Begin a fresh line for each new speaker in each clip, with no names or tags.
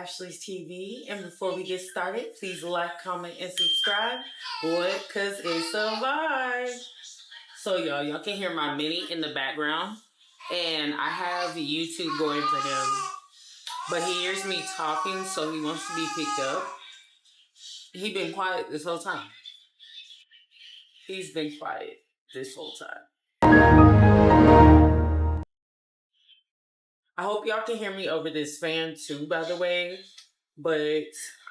Ashley's TV. And before we get started, please like, comment, and subscribe. What? Because it's a vibe. So, y'all can hear my mini in the background. And I have YouTube going for him. But he hears me talking, so he wants to be picked up. He's been quiet this whole time. He's been quiet this whole time. I hope y'all can hear me over this fan too, by the way. But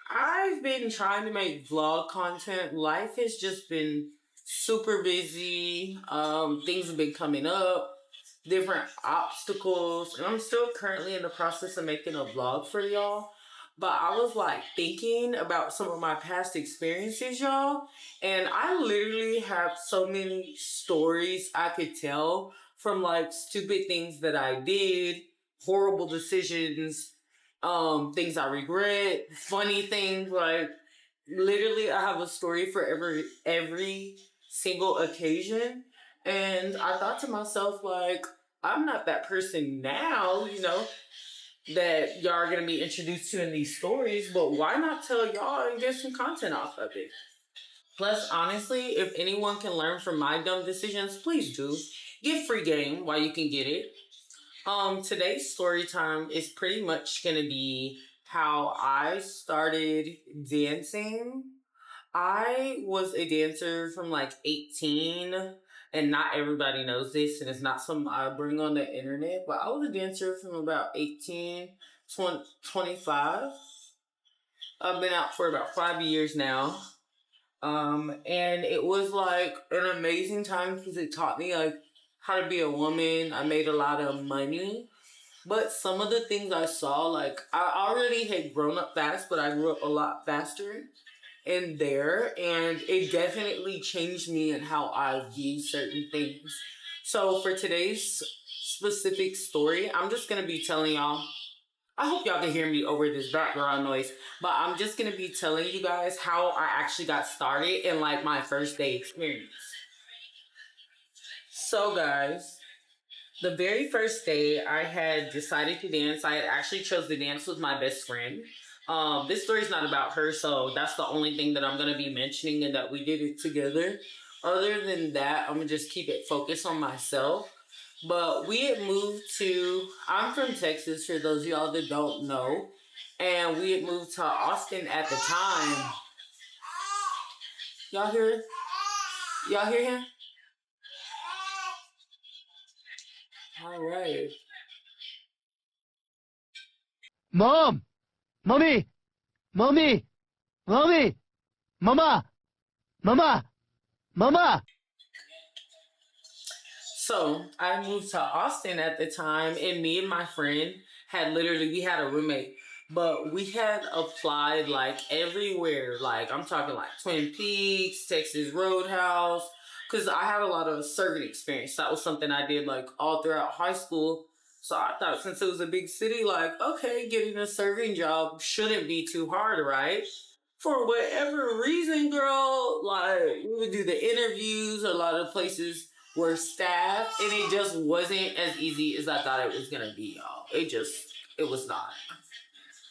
I've been trying to make vlog content. Life has just been super busy. Things have been coming up, different obstacles, and I'm still currently in the process of making a vlog for y'all. But I was like thinking about some of my past experiences, y'all, and I literally have so many stories I could tell from like stupid things that I did, horrible decisions, things I regret, funny things. Like literally I have a story for every single occasion. And I thought to myself, like, I'm not that person now, that y'all are gonna be introduced to in these stories, but why not tell y'all and get some content off of it? Plus, honestly, if anyone can learn from my dumb decisions, please do. Get free game while you can get it. Today's story time is pretty much gonna be how I started dancing. I was a dancer from like 18, and not everybody knows this, and it's not something I bring on the internet, but I was a dancer from about 18, 25. I've been out for about 5 years now. And it was like an amazing time because it taught me like how to be a woman. I made a lot of money. But some of the things I saw, like I already had grown up fast, but I grew up a lot faster in there. And it definitely changed me and how I view certain things. So for today's specific story, I'm just going to be telling y'all, I hope y'all can hear me over this background noise, but I'm just going to be telling you guys how I actually got started in like my first day experience. So guys, the very first day I had decided to dance, I actually chose to dance with my best friend. This story's not about her, so that's the only thing that I'm going to be mentioning, and that we did it together. Other than that, I'm going to just keep it focused on myself. But we had moved to, I'm from Texas, for those of y'all that don't know. And we had moved to Austin at the time. Y'all hear it? Y'all hear him? All right.
Mom! Mommy! Mommy! Mommy! Mama! Mama! Mama!
So I moved to Austin at the time, and me and my friend we had a roommate, but we had applied like everywhere. Like I'm talking like Twin Peaks, Texas Roadhouse, because I had a lot of serving experience. That was something I did like all throughout high school. So I thought since it was a big city, like, okay, getting a serving job shouldn't be too hard, right? For whatever reason, girl, like we would do the interviews, a lot of places were staffed, and it just wasn't as easy as I thought it was gonna be, y'all. It was not.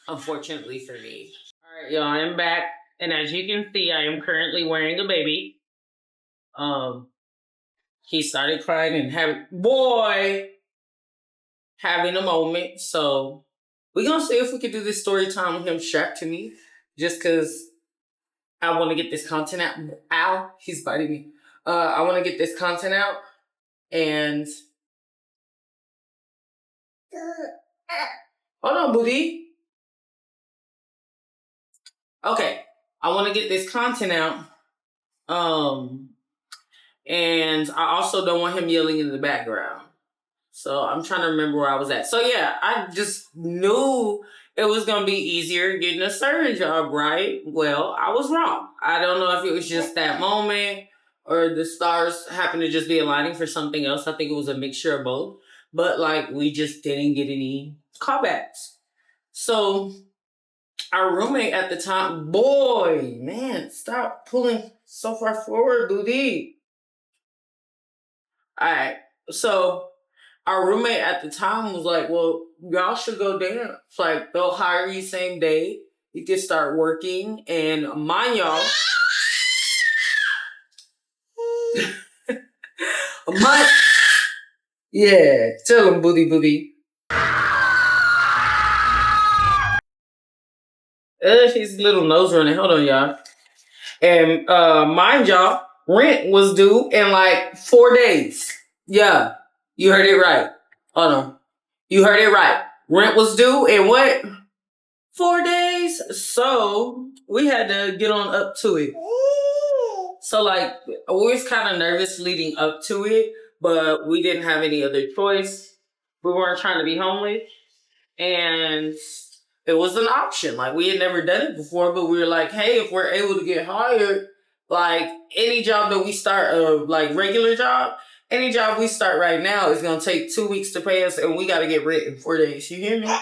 Unfortunately for me. Alright, y'all, I'm back. And as you can see, I am currently wearing a baby. He started crying and having a moment. So we're gonna see if we could do this story time with him strapped to me. Just cause I wanna get this content out. Ow, he's biting me. I wanna get this content out. And hold on, booty. Okay, I want to get this content out. And I also don't want him yelling in the background. So I'm trying to remember where I was at. So yeah, I just knew it was gonna be easier getting a serving job, right? Well, I was wrong. I don't know if it was just that moment or the stars happened to just be aligning for something else. I think it was a mixture of both. But like we just didn't get any callbacks. So our roommate at the time, boy, man, stop pulling so far forward, booty. All right. So our roommate at the time was like, well, y'all should go dance. Like, they'll hire you same day. You can start working. And mind y'all, my, yeah, tell him, booty booty. His little nose running. Hold on, y'all. And mind y'all, rent was due in like 4 days. Yeah, you heard it right. Hold on. You heard it right. Rent was due in what? 4 days. So we had to get on up to it. So like we was kind of nervous leading up to it, but we didn't have any other choice. We weren't trying to be homeless, and it was an option. Like, we had never done it before, but we were like, hey, if we're able to get hired, like any job that we start, like regular job, any job we start right now is gonna take 2 weeks to pay us, and we gotta get rent in 4 days. You hear me?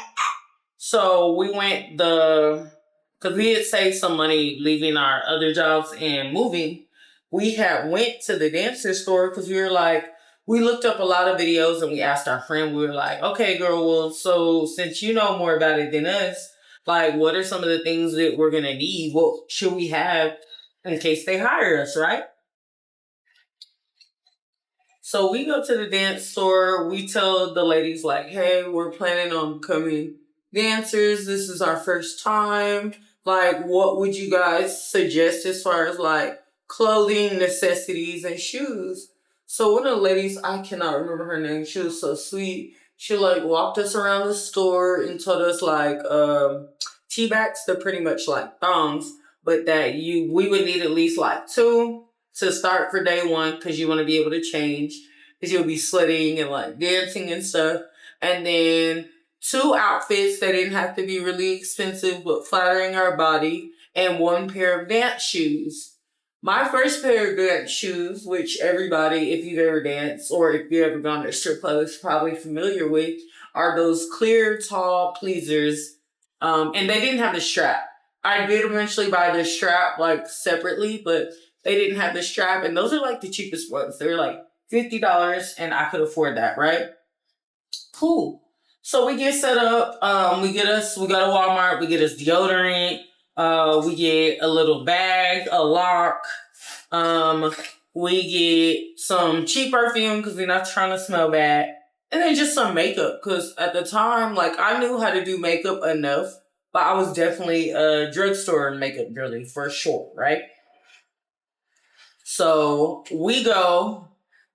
So we went because we had saved some money leaving our other jobs and moving. We had went to the dancer store because we were like, we looked up a lot of videos and we asked our friend, we were like, okay, girl, well, so since you know more about it than us, like, what are some of the things that we're going to need? What should we have in case they hire us, right? So we go to the dance store. We tell the ladies, like, hey, we're planning on becoming dancers. This is our first time. Like, what would you guys suggest as far as like clothing, necessities, and shoes? So one of the ladies, I cannot remember her name. She was so sweet. She like walked us around the store and told us like tea bags. They're pretty much like thongs, but that we would need at least like two to start for day one because you want to be able to change because you'll be sweating and like dancing and stuff. And then two outfits that didn't have to be really expensive but flattering our body, and one pair of dance shoes. My first pair of dance shoes, which everybody, if you've ever danced or if you've ever gone to a strip club, is probably familiar with, are those clear, tall pleasers. And they didn't have the strap. I did eventually buy the strap like separately, but they didn't have the strap, and those are like the cheapest ones. They're like $50, and I could afford that, right? Cool. So we get set up. We go to Walmart. We get us deodorant. We get a little bag, a lock. We get some cheap perfume because we're not trying to smell bad, and then just some makeup because at the time, like, I knew how to do makeup enough, but I was definitely a drugstore makeup girly for sure, right? So we go,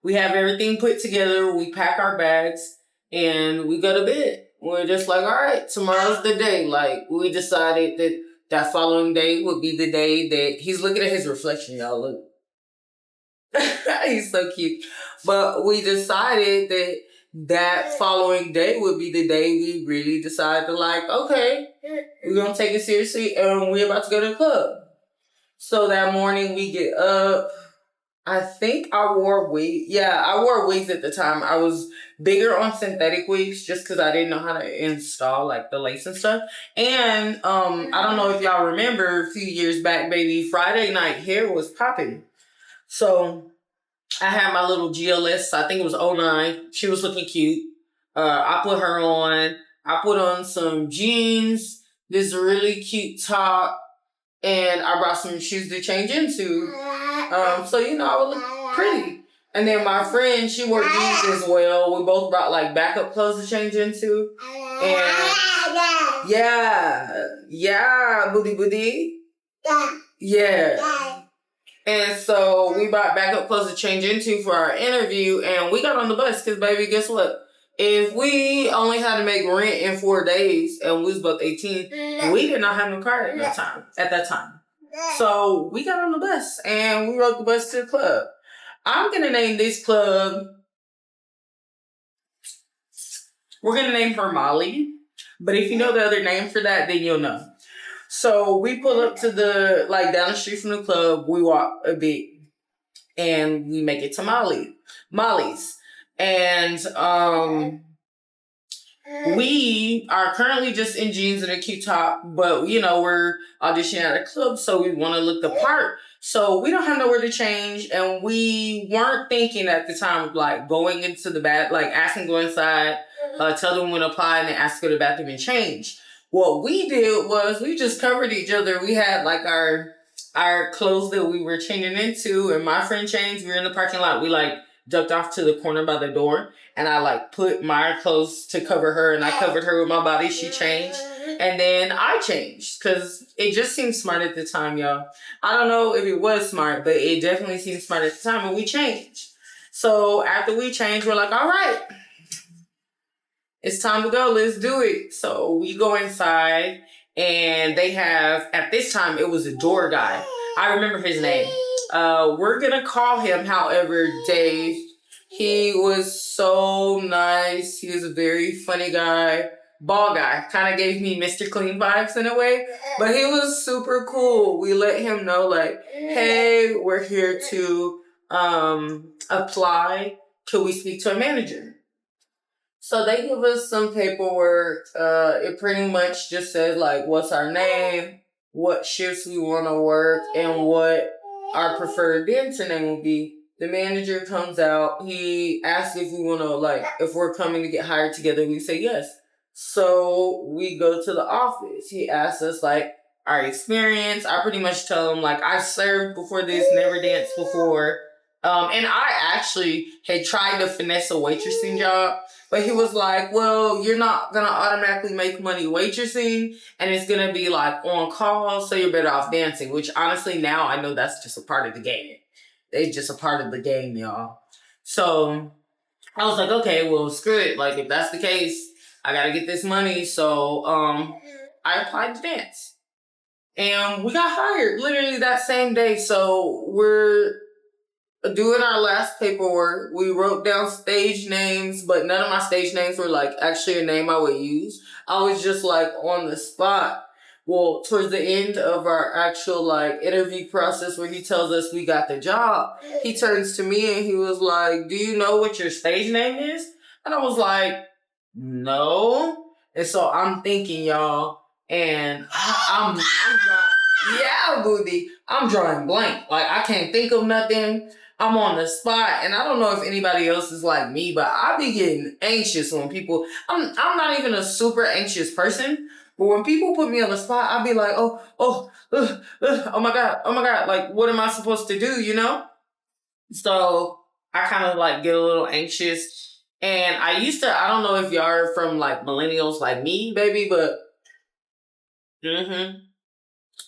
we have everything put together, we pack our bags, and we go to bed. We're just like, all right, tomorrow's the day. Like, we decided that that following day would be the day that he's looking at his reflection, y'all. Look. He's so cute. But we decided that that following day would be the day we really decided to, like, okay, we're going to take it seriously and we're about to go to the club. So that morning we get up. I think I wore wigs. Yeah, I wore wigs at the time. I was bigger on synthetic wigs just because I didn't know how to install like the lace and stuff. And I don't know if y'all remember a few years back, baby, Friday night hair was popping. So I had my little GLS. I think it was '09. She was looking cute. I put her on. I put on some jeans, this really cute top, and I brought some shoes to change into. So, you know, I would look pretty. And then my friend, she wore jeans as well. We both brought like backup clothes to change into. And yeah, booty booty. Yeah. And so we brought backup clothes to change into for our interview, and we got on the bus because, baby, guess what? If we only had to make rent in 4 days and we was both 18, we did not have no car at that time. So we got on the bus and we rode the bus to the club. I'm going to name this club, we're going to name her Molly. But if you know the other name for that, then you'll know. So we pull up to the, like, down the street from the club. We walk a bit and we make it to Molly's. And We are currently just in jeans and a cute top, but we're auditioning at a club, so we want to look the part. So we don't have nowhere to change, and we weren't thinking at the time of like going into the bath, like asking to go inside, tell them when to apply, and then ask to go to the bathroom and change. What we did was we just covered each other. We had like our clothes that we were changing into, and my friend changed. We were in the parking lot. We like ducked off to the corner by the door, and I like put my clothes to cover her, and I covered her with my body. She changed, and then I changed because it just seemed smart at the time, y'all. I don't know if it was smart, but it definitely seemed smart at the time, and we changed. So after we changed, we're like, all right, it's time to go. Let's do it. So we go inside, and they have, at this time, it was a door guy. I remember his name. We're going to call him, however, Dave. He was so nice. He was a very funny guy. Ball guy. Kind of gave me Mr. Clean vibes in a way. But he was super cool. We let him know, like, hey, we're here to apply. Can we speak to a manager? So they give us some paperwork. It pretty much just says like what's our name, what shifts we want to work, and what our preferred dancing name will be. The manager comes out. He asks if we want to like if we're coming to get hired together. We say yes. So we go to the office. He asks us like our experience. I pretty much tell him like I served before this, never danced before. And I actually had tried to finesse a waitressing job. But he was like, well, you're not going to automatically make money waitressing, and it's going to be like on call, so you're better off dancing, which honestly now I know that's just a part of the game. It's just a part of the game, y'all. So I was like, okay, well, screw it. Like, if that's the case, I got to get this money. So I applied to dance. And we got hired literally that same day. So we're doing our last paperwork. We wrote down stage names, but none of my stage names were like actually a name I would use. I was just like on the spot. Well, towards the end of our actual like interview process where he tells us we got the job, he turns to me and he was like, do you know what your stage name is? And I was like, no. And so I'm thinking, y'all, and I'm drawing, yeah, booty. I'm drawing blank. Like I can't think of nothing. I'm on the spot, and I don't know if anybody else is like me, but I be getting anxious when people. I'm not even a super anxious person, but when people put me on the spot, I be like, oh my god, like what am I supposed to do? You know? So I kind of like get a little anxious, and I used to. I don't know if y'all are from like millennials like me, baby, but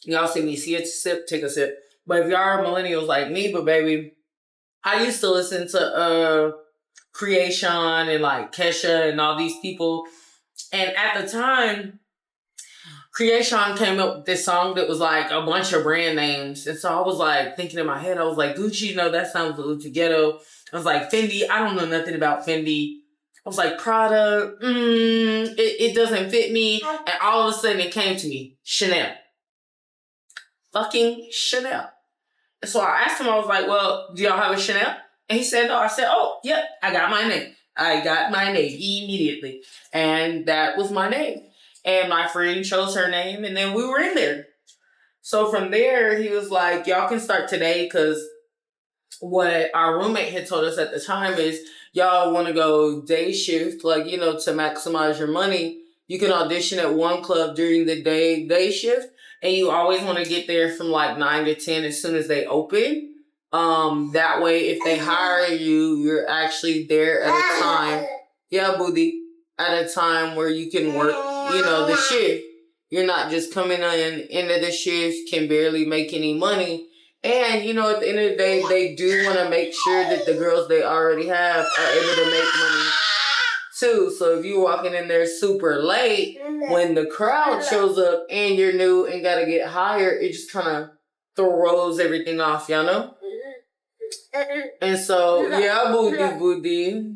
y'all see me see a sip, take a sip. But if y'all are millennials like me, but baby. I used to listen to Creation and like Kesha and all these people. And at the time, Creation came up with this song that was like a bunch of brand names. And so I was like thinking in my head, I was like, Gucci, no, that sounds a little too ghetto. I was like, Fendi, I don't know nothing about Fendi. I was like, Prada, it doesn't fit me. And all of a sudden it came to me, Chanel. Fucking Chanel. So I asked him, I was like, well, do y'all have a Chanel? And he said, no. I said, oh, yep, I got my name. I got my name immediately. And that was my name. And my friend chose her name, and then we were in there. So from there, he was like, y'all can start today, because what our roommate had told us at the time is, y'all want to go day shift, like, to maximize your money. You can audition at one club during the day shift, and you always want to get there from like 9 to 10 as soon as they open. That way, if they hire you, you're actually there at a time. Yeah, booty. At a time where you can work, the shift. You're not just coming into the shift, can barely make any money. And, at the end of the day, they do want to make sure that the girls they already have are able to make money too. So if you're walking in there super late, when the crowd shows up and you're new and got to get hired, it just kind of throws everything off, y'all know? And so, yeah, booty.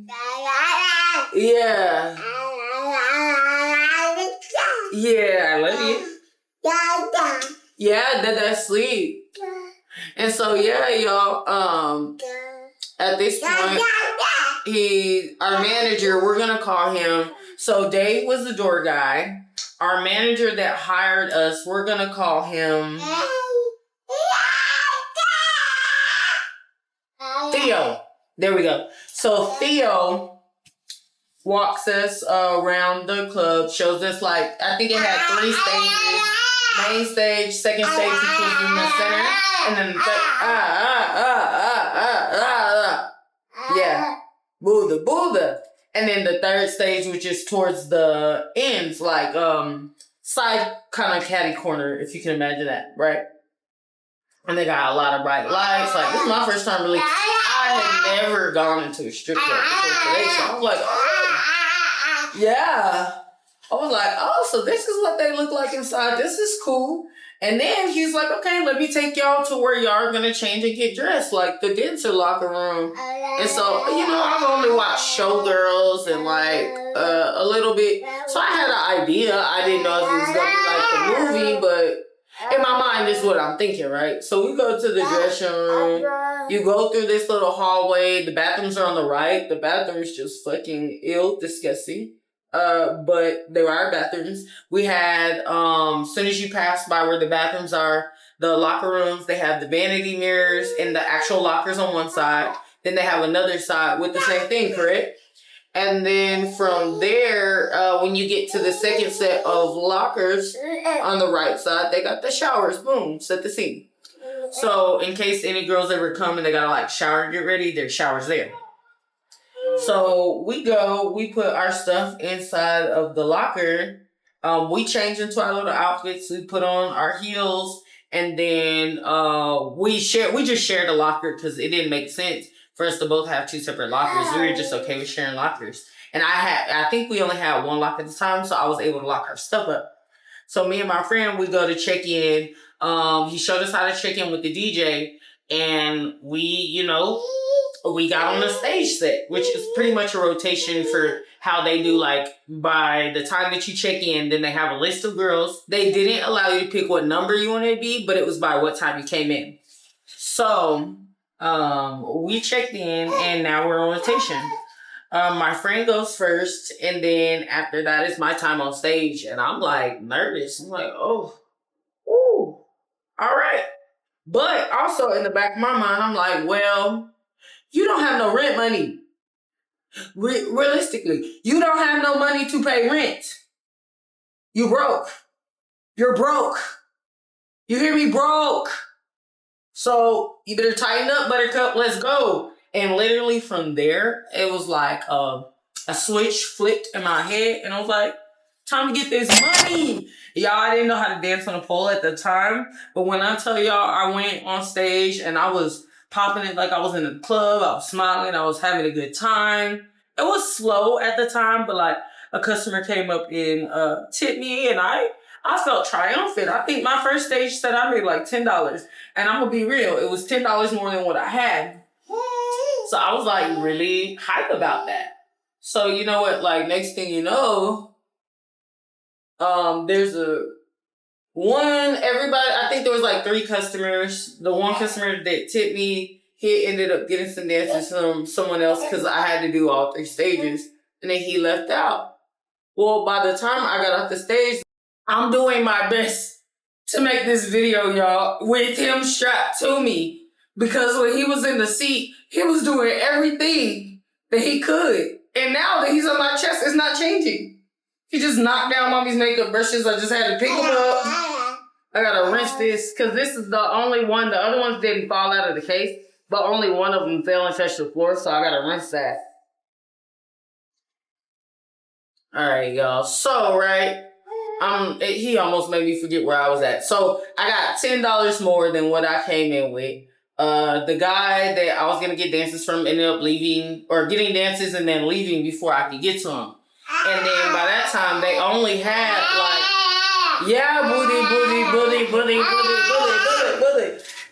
Yeah. Yeah, I love you. Yeah, that's sleep. And so, yeah, y'all, at this point, our manager, we're going to call him. So Dave was the door guy. Our manager that hired us, we're gonna call him Theo. There we go. So Theo walks us around the club, shows us like, I think it had 3 stages. Main stage, second stage, which was in the center, and then the yeah, Buddha. And then the third stage, which is towards the ends, like side kind of catty corner, if you can imagine that, right? And they got a lot of bright lights. Like, this is my first time really. I had never gone into a strip club before today, so I was like, oh, yeah. I was like, oh, so this is what they look like inside. This is cool. And then he's like, okay, let me take y'all to where y'all are going to change and get dressed, like the dancer locker room. And so, you know, I've only watched Showgirls and like a little bit. So I had an idea. I didn't know if it was going to be like the movie, but in my mind, this is what I'm thinking, right? So we go to the dressing room. You go through this little hallway. The bathrooms are on the right. The bathroom's just fucking disgusting. But they were our bathrooms. We had, as soon as you pass by where the bathrooms are, the locker rooms, they have the vanity mirrors and the actual lockers on one side. Then they have another side with the same thing, correct? And then from there, when you get to the second set of lockers on the right side, they got the showers. Boom, set the scene. So in case any girls ever come and they gotta like shower and get ready, there's showers there. So we go, we put our stuff inside of the locker. We change into our little outfits. We put on our heels, and then we just shared a locker because it didn't make sense for us to both have 2 separate lockers. We were just okay with sharing lockers. And I think we only had 1 lock at the time, so I was able to lock our stuff up. So me and my friend, we go to check in. He showed us how to check in with the DJ, and we got on the stage set, which is pretty much a rotation for how they do, like, by the time that you check in, then they have a list of girls. They didn't allow you to pick what number you wanted to be, but it was by what time you came in. So, we checked in, and now we're on rotation. My friend goes first, and then after that, it's my time on stage, and I'm, like, nervous. I'm like, oh, ooh, all right. But also in the back of my mind, I'm like, well, you don't have no rent money. Realistically, you don't have no money to pay rent. You broke. You're broke. You hear me? Broke. So you better tighten up, Buttercup. Let's go. And literally from there, it was like a switch flipped in my head, and I was like, time to get this money. Y'all, I didn't know how to dance on a pole at the time, but when I tell y'all, I went on stage and I was popping it like I was in a club. I was smiling. I was having a good time. It was slow at the time, but like a customer came up and tipped me, and I felt triumphant. I think my first stage set I made like $10, and I'm gonna be real, it was $10 more than what I had. So I was like really hype about that. So you know what? Like next thing you know, there's I think there was like 3 customers. The one customer that tipped me, he ended up getting some dances from someone else because I had to do all 3 stages. And then he left out. Well, by the time I got off the stage, I'm doing my best to make this video, y'all, with him strapped to me. Because when he was in the seat, he was doing everything that he could. And now that he's on my chest, it's not changing. He just knocked down mommy's makeup brushes. I just had to pick them up. I gotta rinse this, because this is the only one. The other ones didn't fall out of the case, but only one of them fell and touched the floor, so I gotta rinse that. Alright, y'all. So, right, he almost made me forget where I was at. So, I got $10 more than what I came in with. The guy that I was gonna get dances from ended up leaving, or getting dances and then leaving before I could get to him. And then by that time, they only had like, yeah, booty.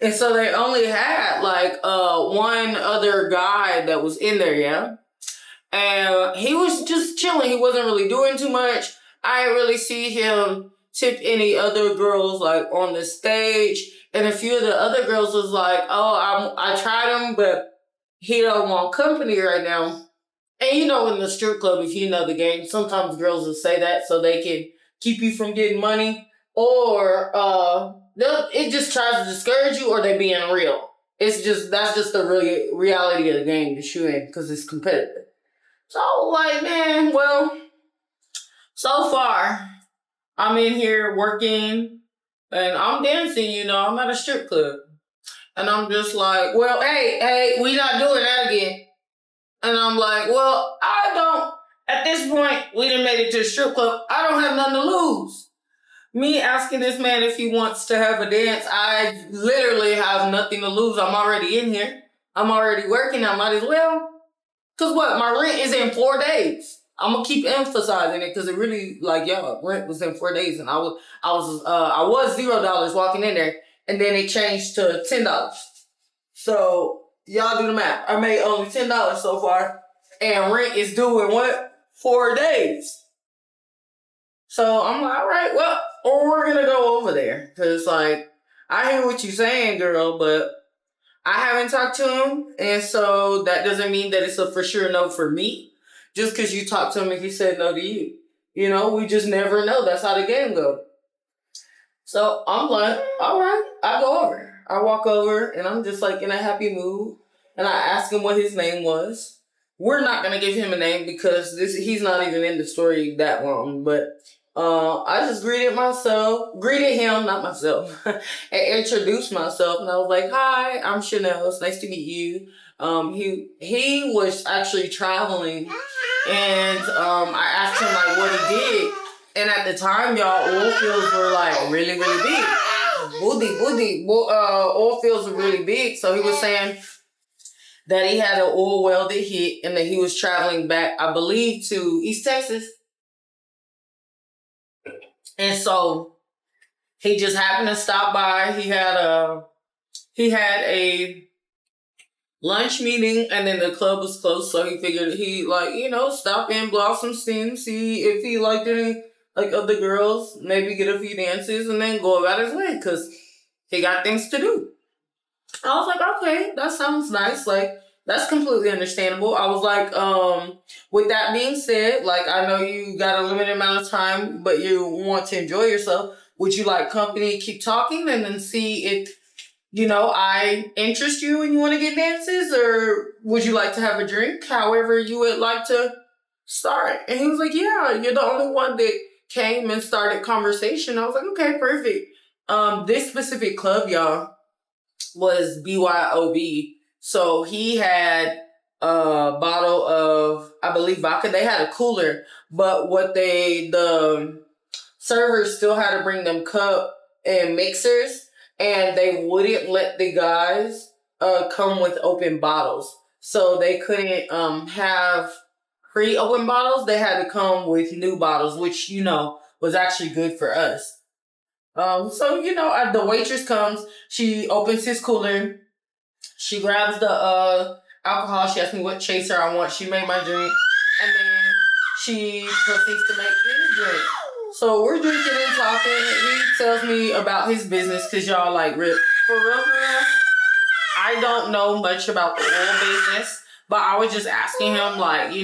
And so they only had like one other guy that was in there, yeah. And he was just chilling. He wasn't really doing too much. I didn't really see him tip any other girls like on the stage. And a few of the other girls was like, oh, I tried him, but he don't want company right now. And you know, in the strip club, if you know the game, sometimes girls will say that so they can keep you from getting money, or it just tries to discourage you, or they being real. It's just that's just the reality of the game that you in because it's competitive. So like, man, well, so far I'm in here working and I'm dancing. You know, I'm at a strip club, and I'm just like, well, hey, we not doing that again. And I'm like, well, I don't. At this point, we done made it to the strip club. I don't have nothing to lose. Me asking this man if he wants to have a dance, I literally have nothing to lose. I'm already in here. I'm already working. I might as well. Cause what? My rent is in 4 days. I'm gonna keep emphasizing it because it really, like, yo, rent was in 4 days, and I was $0 walking in there, and then it changed to $10. So y'all do the math. I made only $10 so far, and rent is due in what? 4 days. So I'm like, all right, well, or we're gonna go over there, cause like I hear what you're saying, girl, but I haven't talked to him, and so that doesn't mean that it's a for sure no for me. Just because you talked to him and he said no to you, you know, we just never know. That's how the game goes. So I'm like, all right, I go over. I walk over and I'm just like in a happy mood. And I ask him what his name was. We're not gonna give him a name because he's not even in the story that long. But I just greeted him, not myself, and introduced myself. And I was like, hi, I'm Chanel. It's nice to meet you. He was actually traveling, and I asked him like what he did. And at the time, y'all, oil fields were like really, really big. Oil fields were really big. So he was saying that he had an oil well that hit and that he was traveling back, I believe, to East Texas. And so he just happened to stop by. He had a lunch meeting, and then the club was closed, so he figured he stop in, blow off some steam, see if he liked any like of the girls, maybe get a few dances, and then go about his way because he got things to do. I was like, okay, that sounds nice. Like, that's completely understandable. I was like, with that being said, like, I know you got a limited amount of time, but you want to enjoy yourself. Would you like company, keep talking, and then see if, I interest you and you want to get dances, or would you like to have a drink? However you would like to start. And he was like, yeah, you're the only one that came and started conversation. I was like, okay, perfect. This specific club, y'all, was BYOB. So he had a bottle of, I believe, vodka. They had a cooler, but the servers still had to bring them cup and mixers, and they wouldn't let the guys come with open bottles. So they couldn't have pre-open bottles. They had to come with new bottles, which, was actually good for us. So, the waitress comes, she opens his cooler, she grabs the alcohol, she asked me what chaser I want, she made my drink, and then she proceeds to make his drink. So we're drinking and talking, he tells me about his business, because y'all like, for real, I don't know much about the oil business, but I was just asking him, like,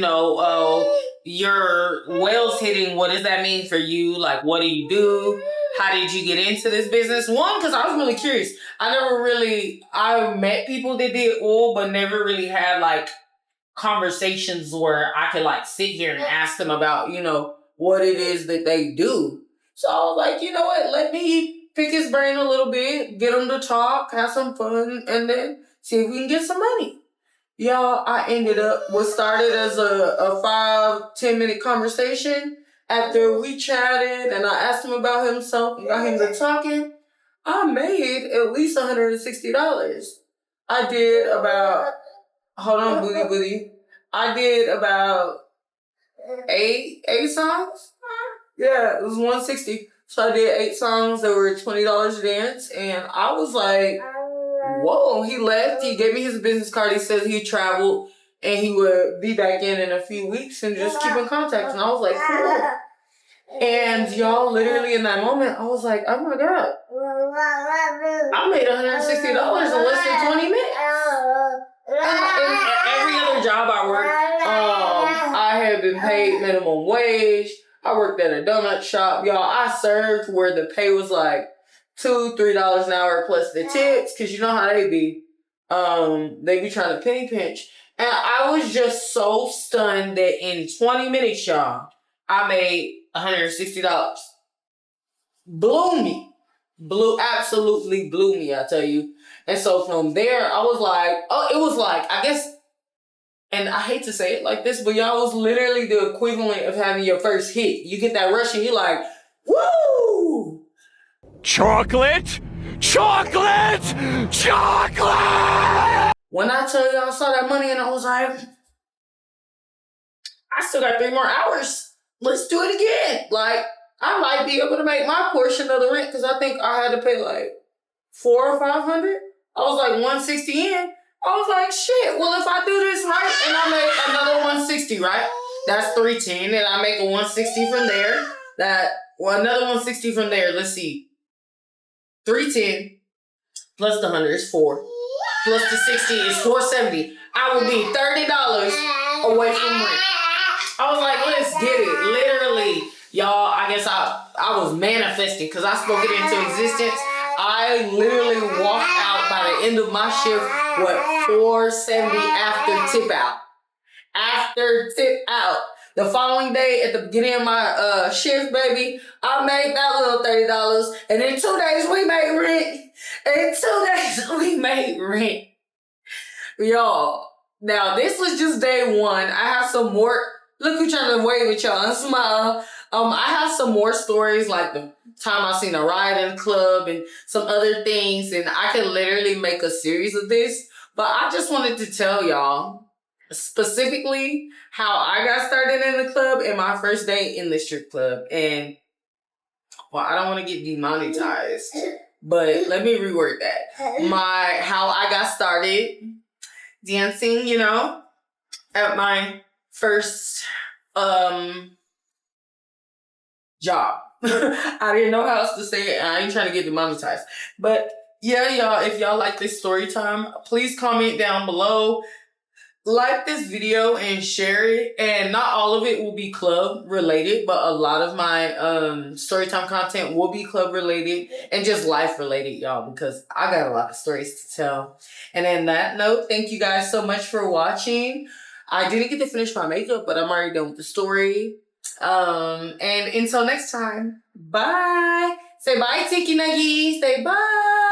your whales hitting, what does that mean for you? Like, what do you do? How did you get into this business? One, because I was really curious. I met people that did oil, but never really had, like, conversations where I could, like, sit here and ask them about, what it is that they do. So I was like, you know what? Let me pick his brain a little bit, get him to talk, have some fun, and then see if we can get some money. Y'all, I ended up, what started as a 5-10 minute conversation. After we chatted and I asked him about himself and got him to talking, I made at least $160. I did about, hold on, booty. I did about eight songs. Yeah, it was 160. So I did 8 songs that were $20 a dance, and I was like, whoa. He left. He gave me his business card. He said he traveled and he would be back in a few weeks and just keep in contact. And I was like, cool. And y'all, literally in that moment, I was like, oh my God. I made $160 in less than 20 minutes. And every other job I worked, wage. I worked at a donut shop. Y'all, I served where the pay was like $2-3 an hour plus the tips, because you know how they be. They be trying to penny pinch. And I was just so stunned that in 20 minutes, y'all, I made $160. Absolutely blew me, I tell you. And so from there, I was like, oh, it was like, I guess, and I hate to say it like this, but y'all was literally the equivalent of having your first hit. You get that rush and you're like, woo!
Chocolate! Chocolate! Chocolate!
When I tell you I saw that money and I was like, I still got 3 more hours. Let's do it again. Like, I might be able to make my portion of the rent, because I think I had to pay like $400 or $500. I was like 160 in. I was like, shit, well, if I do this right and I make another 160, right? That's 310, and I make a 160 from there. Another 160 from there. Let's see. 310 plus the 100 is 4. Plus the 60 is 470. I will be $30 away from rent. I was like, let's get it. Literally, y'all, I guess I was manifesting, because I spoke it into existence. I literally walked out by the end of my shift, $470 after tip out. After tip out. The following day, at the beginning of my shift, baby, I made that little $30. And in 2 days, we made rent. In 2 days, we made rent. Y'all, now this was just day one. I have some more. Look who's trying to wave at y'all and smile. I have some more stories, like the time I seen a riot in the club and some other things, and I could literally make a series of this. But I just wanted to tell y'all specifically how I got started in the club and my first day in the strip club. And, well, I don't want to get demonetized, but let me reword that. How I got started dancing, you know, at my first job. I didn't know how else to say it. I ain't trying to get demonetized. But yeah, y'all, if y'all like this story time, please comment down below. Like this video and share it. And not all of it will be club related, but a lot of my storytime content will be club related and just life related, y'all, because I got a lot of stories to tell. And on that note, thank you guys so much for watching. I didn't get to finish my makeup, but I'm already done with the story. And until next time, bye. Say bye, Tiki Nuggies. Say bye.